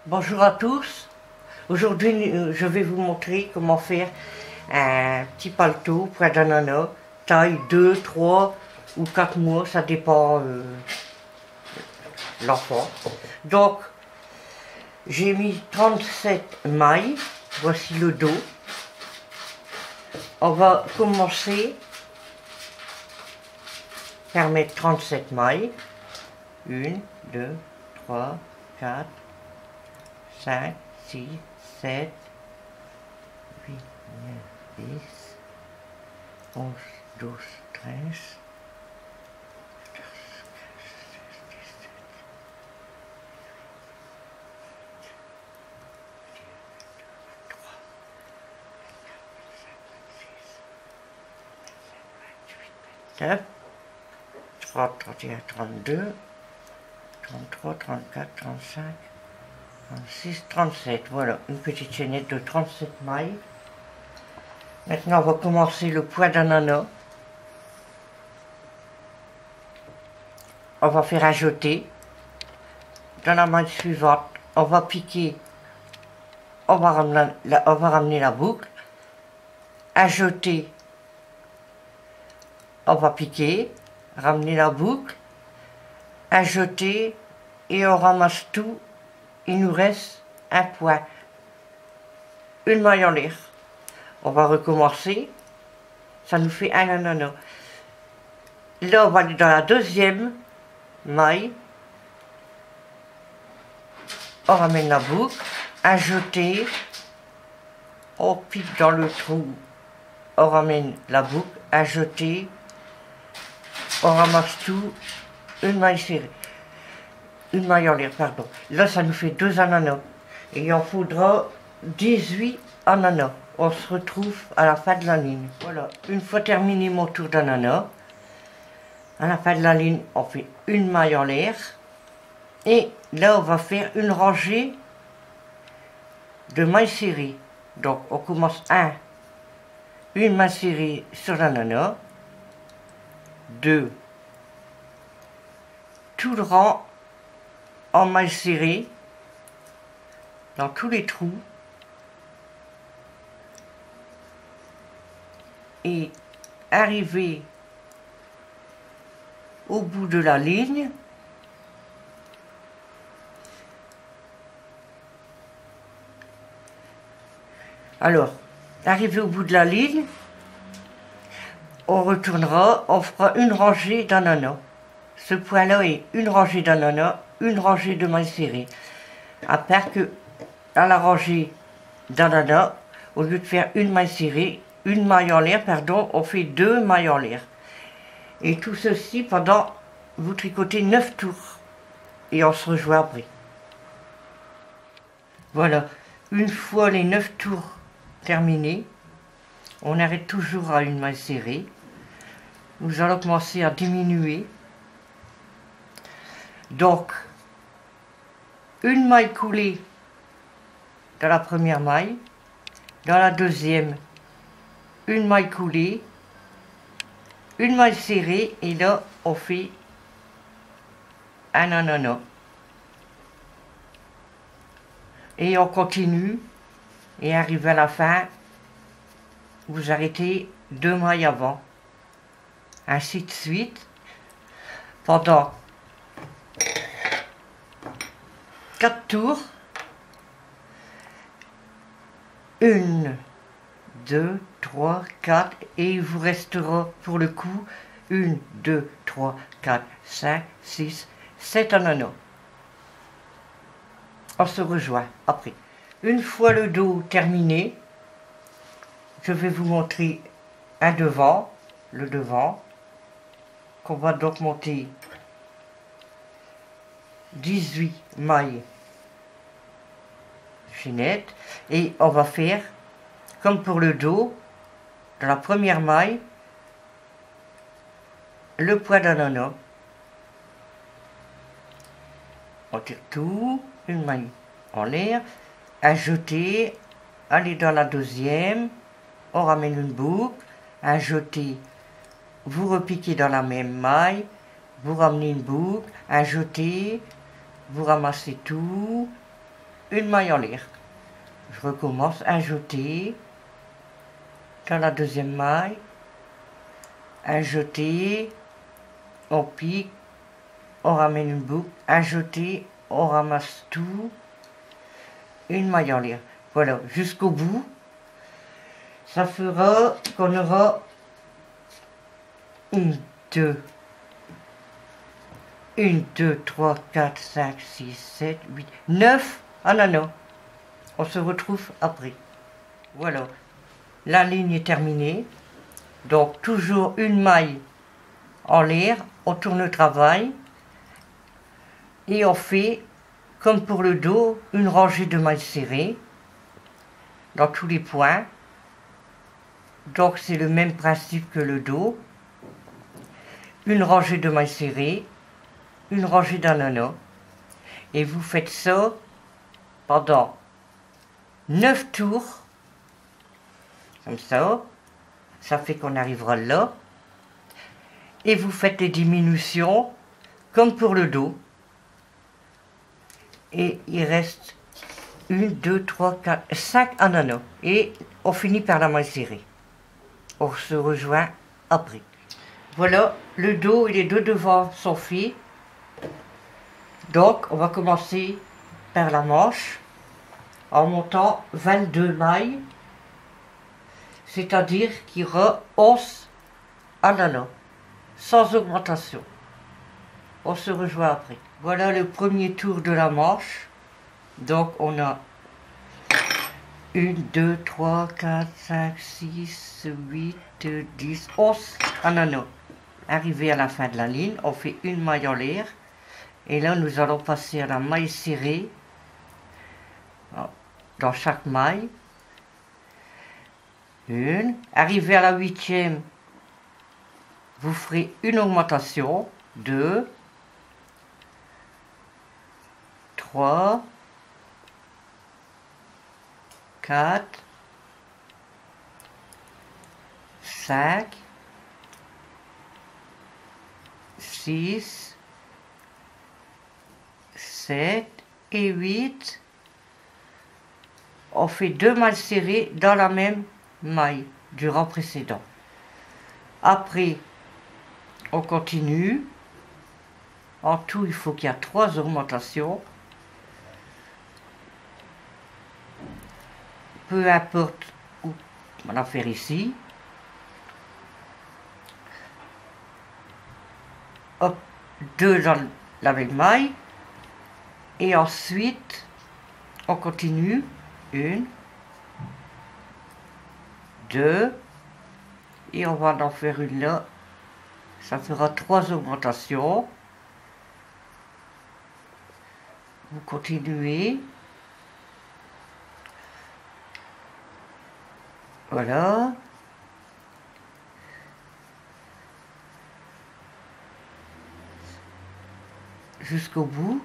Bonjour à tous. Aujourd'hui, je vais vous montrer comment faire un petit paletot poids d'ananas, taille 2, 3 ou 4 mois, ça dépend de l'enfant. Donc, j'ai mis 37 mailles, voici le dos. On va commencer par mettre 37 mailles. 1, 2, 3, 4, 5, 6, 7, 8, 9, 10, 11, 12, 13, 14, 15, 16, 17, 3, 29, 30, 31, 32, 33, 34, 35, 36, 37. Voilà, une petite chaînette de 37 mailles. Maintenant, on va commencer le poids d'ananas. On va faire un jeté. Dans la maille suivante, on va piquer. On va ramener la boucle. Un jeté. On va piquer, ramener la boucle. Un jeté et on ramasse tout. Il nous reste un point. Une maille en l'air. On va recommencer. Ça nous fait un ananas. Là, on va aller dans la deuxième maille. On ramène la boucle. Un jeté. On pique dans le trou. On ramène la boucle. Un jeté. On ramasse tout. Une maille serrée. Une maille en l'air, pardon. Là, ça nous fait 2 ananas. Et il en faudra 18 ananas. On se retrouve à la fin de la ligne. Voilà, une fois terminé mon tour d'ananas, à la fin de la ligne, on fait une maille en l'air. Et là, on va faire une rangée de mailles serrées. Donc, on commence une maille serrée sur l'ananas. 2, tout le rang en mailles serrées dans tous les trous. Et arriver au bout de la ligne, alors, arrivé au bout de la ligne, on retournera, on fera une rangée d'ananas. Ce point-là est une rangée d'ananas, une rangée de mailles serrées. À part que, dans la rangée d'ananas, au lieu de faire une maille serrée, une maille en l'air, pardon, on fait 2 mailles en l'air. Et tout ceci pendant, vous tricotez 9 tours. Et on se rejoint après. Voilà, une fois les 9 tours terminés, on arrête toujours à une maille serrée. Nous allons commencer à diminuer. Donc, une maille coulée dans la première maille, dans la deuxième, une maille coulée, une maille serrée, et là, on fait un ananas. Et on continue, et arrive à la fin, vous arrêtez 2 mailles avant. Ainsi de suite, pendant 4 tours. 1, 2, 3, 4, et il vous restera pour le coup 1, 2, 3, 4, 5, 6, 7 ananas. On se rejoint après. Une fois le dos terminé, je vais vous montrer un devant, le devant, qu'on va donc monter 18 mailles chaînettes, et on va faire comme pour le dos, dans la première maille, le poids d'ananas. On tire tout, une maille en l'air, un jeté, aller dans la deuxième, on ramène une boucle, un jeté, vous repiquez dans la même maille, vous ramenez une boucle, un jeté, vous ramassez tout, une maille en l'air. Je recommence, ajouter dans la deuxième maille, ajouter, on pique, on ramène une boucle, ajouter, on ramasse tout, une maille en l'air. Voilà, jusqu'au bout. Ça fera qu'on aura 1, 2, 3, 4, 5, 6, 7, 8, 9 ananas. On se retrouve après. Voilà, la ligne est terminée. Donc toujours une maille en l'air, on tourne le travail et on fait, comme pour le dos, une rangée de mailles serrées dans tous les points. Donc c'est le même principe que le dos. Une rangée de mailles serrées, une rangée d'ananas. Et vous faites ça pendant 9 tours, comme ça. Ça fait qu'on arrivera là. Et vous faites les diminutions comme pour le dos. Et il reste 1, 2, 3, 4, 5 ananas. Et on finit par la maille serrée. On se rejoint après. Voilà, le dos et les deux devants sont faits. Donc on va commencer par la manche en montant 22 mailles. C'est-à-dire qu'il y aura 11 ananas, sans augmentation. On se rejoint après. Voilà le premier tour de la manche. Donc on a 1, 2, 3, 4, 5, 6, 8, 10, 11 ananas. Arrivé à la fin de la ligne, on fait une maille en l'air. Et là, nous allons passer à la maille serrée dans chaque maille. Une. Arrivé à la 8e, vous ferez une augmentation. 2, 3, 4, 5, 6, 7 et 8. On fait 2 mailles serrées dans la même maille du rang précédent. Après, on continue. En tout, il faut qu'il y ait 3 augmentations. Peu importe où on va faire ici. Hop, 2 dans la même maille. Et ensuite, on continue. 1, 2, et on va en faire une là. Ça fera 3 augmentations. Vous continuez. Voilà. Jusqu'au bout.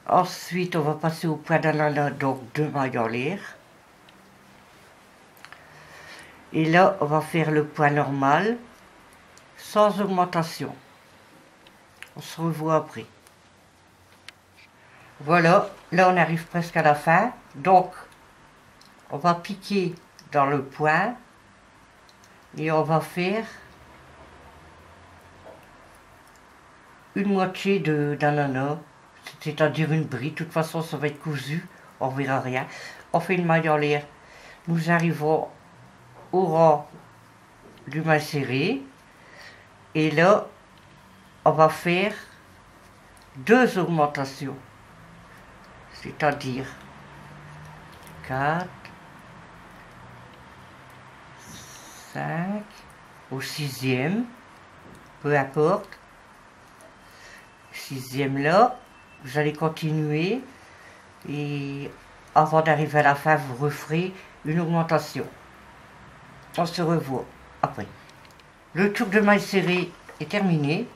Ensuite, on va passer au point d'ananas, donc 2 mailles en l'air. Et là, on va faire le point normal, sans augmentation. On se revoit après. Voilà, là on arrive presque à la fin. Donc, on va piquer dans le point et on va faire une moitié d'ananas, c'est-à-dire une brie. De toute façon, ça va être cousu, on verra rien. On fait une maille en l'air. Nous arrivons au rang du maille serré. Et là, on va faire 2 augmentations. C'est-à-dire 4, 5, au 6e, peu importe. 6e là, vous allez continuer et avant d'arriver à la fin, vous referez une augmentation. On se revoit après. Le tour de maille serré est terminé.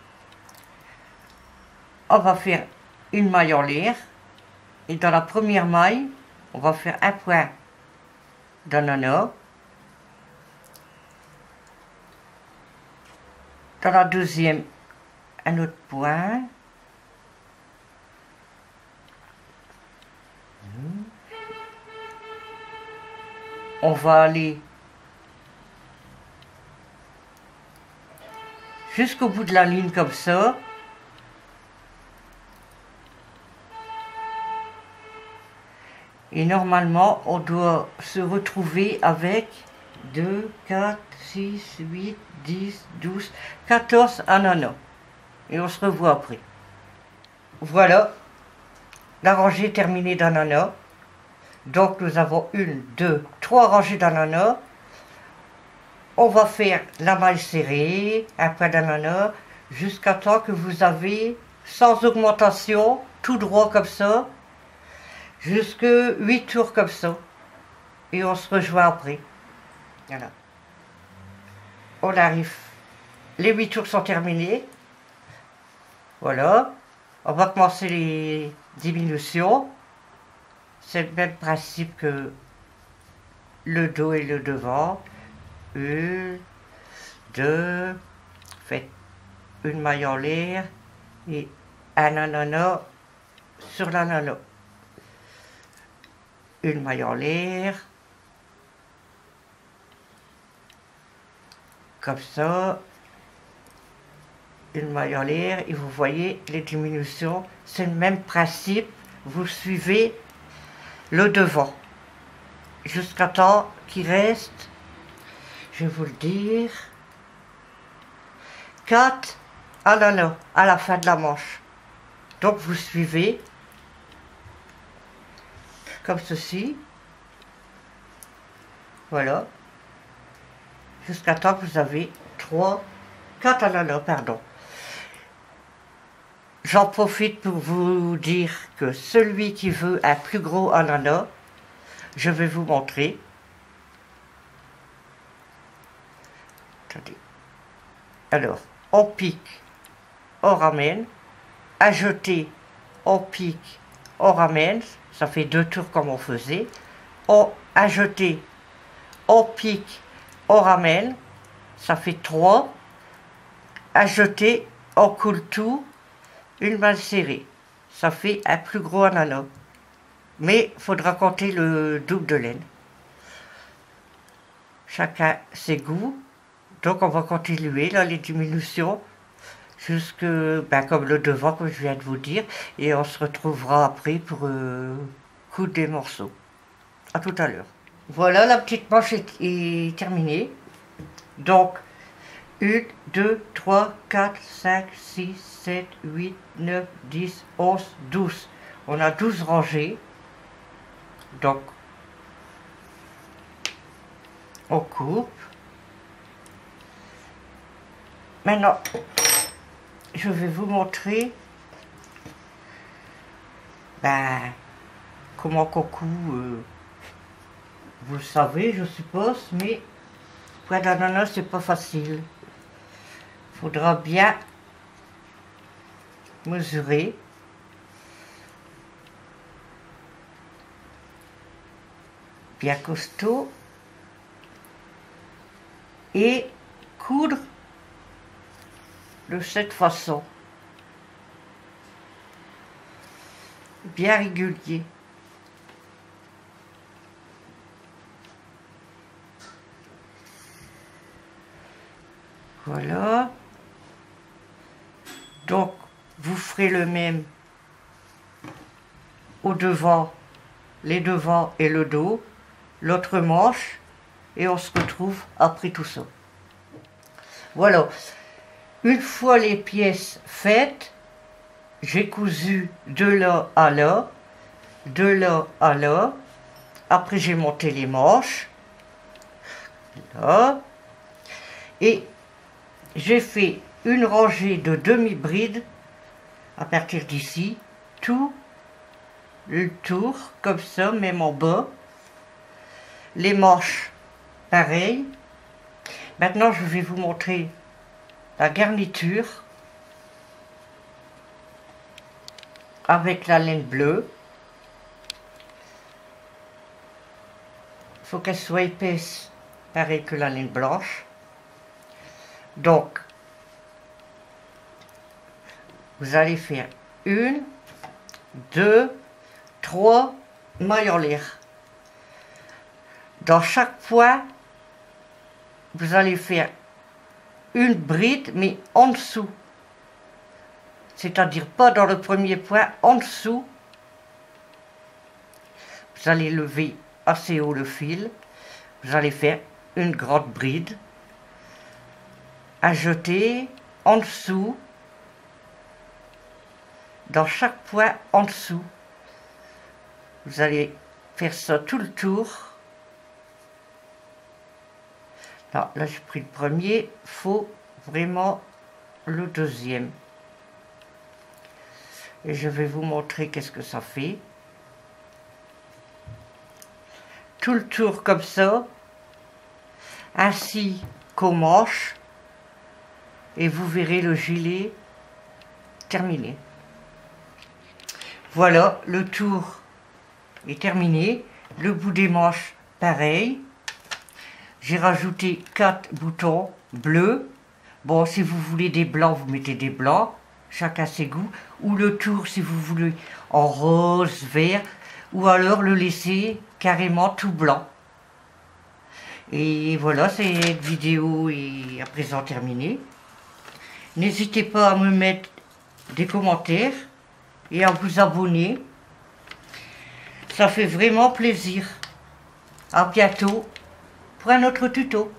On va faire une maille en l'air et dans la première maille, on va faire un point d'ananas. Dans la deuxième, un autre point. On va aller jusqu'au bout de la ligne comme ça. Et normalement, on doit se retrouver avec 2, 4, 6, 8, 10, 12, 14 ananas. Et on se revoit après. Voilà, la rangée est terminée d'ananas. Donc nous avons 1, 2, 3 rangées d'ananas. On va faire la maille serrée, un point d'ananas, jusqu'à temps que vous avez, sans augmentation, tout droit comme ça, jusque 8 tours comme ça. Et on se rejoint après. Voilà. On arrive. Les 8 tours sont terminés. Voilà. On va commencer les diminutions. C'est le même principe que le dos et le devant. 1, 2, faites une maille en l'air et un ananas sur l'ananas. Une maille en l'air, comme ça, une maille en l'air, et vous voyez les diminutions, c'est le même principe, vous suivez le devant, jusqu'à temps qu'il reste, je vais vous le dire, 4 ananas à la fin de la manche. Donc vous suivez, comme ceci, voilà, jusqu'à temps que vous avez 4 ananas, pardon. J'en profite pour vous dire que celui qui veut un plus gros ananas, je vais vous montrer. Attendez. Alors, on pique, on ramène, ajouter, on pique, on ramène, ça fait 2 tours comme on faisait. On ajouter, on pique, on ramène, ça fait 3. Ajouter, on coule tout, une maille serrée, ça fait un plus gros ananas. Mais il faudra compter le double de laine. Chacun ses goûts. Donc on va continuer là les diminutions jusque comme le devant comme je viens de vous dire, et on se retrouvera après pour coudre des morceaux. À tout à l'heure. Voilà, la petite manche est terminée. Donc 1, 2, 3, 4, 5, 6, 7, 8, 9, 10, 11, 12. On a 12 rangées. Donc on coupe. Maintenant, je vais vous montrer comment qu'on coud. Vous le savez, je suppose, mais point d'ananas, c'est pas facile. Il faudra bien mesurer. Bien costaud. Et coudre de cette façon, bien régulier. Voilà. Donc, vous ferez le même au devant, les devants et le dos, l'autre manche, et on se retrouve après tout ça. Voilà. Une fois les pièces faites, j'ai cousu de là à là, de là à là. Après, j'ai monté les manches. Là. Et j'ai fait une rangée de demi-bride à partir d'ici, tout le tour, comme ça, même en bas. Les manches, pareil. Maintenant, je vais vous montrer la garniture avec la laine bleue. Il faut qu'elle soit épaisse, pareil que la laine blanche. Donc, Vous allez faire 1, 2, 3 mailles en l'air. Dans chaque point, vous allez faire une bride, mais en dessous. C'est-à-dire pas dans le premier point, en dessous. Vous allez lever assez haut le fil. Vous allez faire une grande bride. Ajouter en dessous. Dans chaque point en dessous. Vous allez faire ça tout le tour. Non, là j'ai pris le premier, faut vraiment le deuxième. Et je vais vous montrer qu'est-ce que ça fait. Tout le tour comme ça, ainsi qu'aux manches, et vous verrez le gilet terminé. Voilà, le tour est terminé. Le bout des manches, pareil. J'ai rajouté 4 boutons bleus. Bon, si vous voulez des blancs, vous mettez des blancs, chacun ses goûts. Ou le tour, si vous voulez, en rose, vert. Ou alors le laisser carrément tout blanc. Et voilà, cette vidéo est à présent terminée. N'hésitez pas à me mettre des commentaires et à vous abonner. Ça fait vraiment plaisir. À bientôt pour un autre tuto.